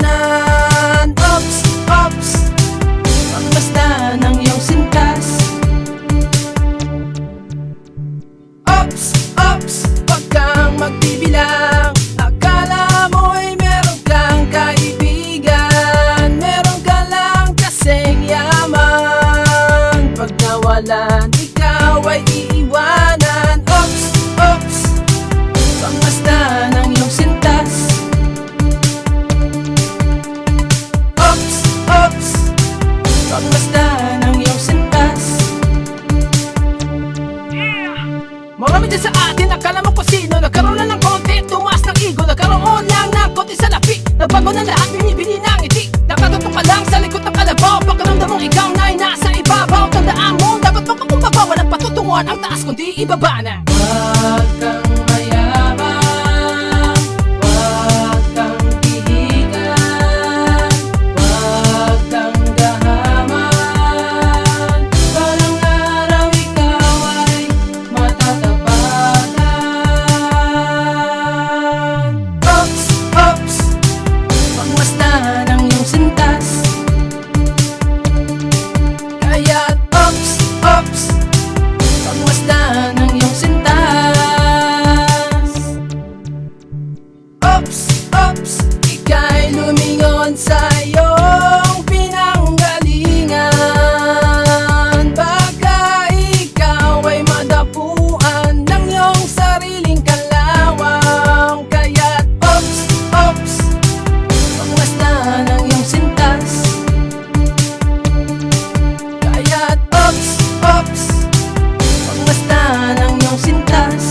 iwanan. Ops, ops, pagmasdan ng iyong sintas. Ops, ops, wag kang magbibilang. Akala mo'y meron kang kaibigan, meron ka lang kasing yaman. Pag nawalan, ikaw ay iiwanan. Ops, ops, pagmasdan ng iyong sintas. Ops, ops, pagmasdan ng iyong sintas. Marami dyan sa atin, akala mo kung sino. Nagkaroon lang ng konti, tumaas ng ego. Nagkaroon lang ng konti sa lapi. Nagbago ng lahat, binibili ng ngiti. Nakatutok ka lang sa likod ng kalabaw. Pakiramdam mong ikaw na'y nasa ibabaw. Tandaan mo, dapat magpakumbaba. Walang patutunguhan ang taas kundi ibaba na. Wag kang mayabang, wag kang pihigan, wag kang gahaman. Balang araw ikaw ay matatapakan. Ops, ops, pagmasdan ng iyong sintas. Kaya't ops, ops, pagmasdan ng iyong sintas. Ops, ops, ika'y lumingon sa iyong pinanggalingan. Baka ikaw ay madapuan ng iyong sariling kalawang. Kaya't ops, ops, pagmasdan ng iyong sintas. Kaya't ops, ops, pagmasdan ng iyong sintas.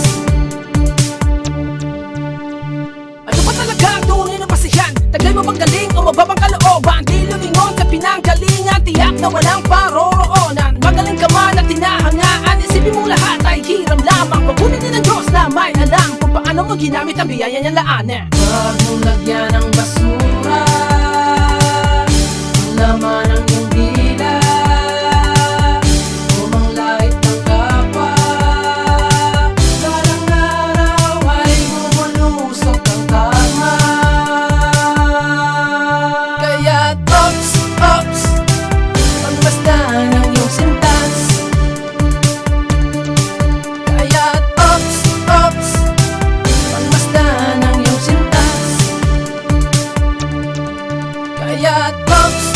Ano ba talaga ang tunay na basihan? Taglay mo bang galing o mababang kalooban? Di lumingon sa pinanggalingan, tiyak na walang paroroonan. Magaling ka man at tinahangaan, isipin mong lahat ay hiram lamang. Pagkunin din ng Diyos na may alam kung paano mo ginamit ang biyaya niyang laanan. Huwag mong lagyan ng basura ang laman ng iyong dila. Umanglait ng kapwa, balang araw ay bumulusok ang karma. Kaya't ops, ops, pagmasdan ng iyong sintas. Kaya't ops, ops, pagmasdan ng iyong sintas. Kaya't ops,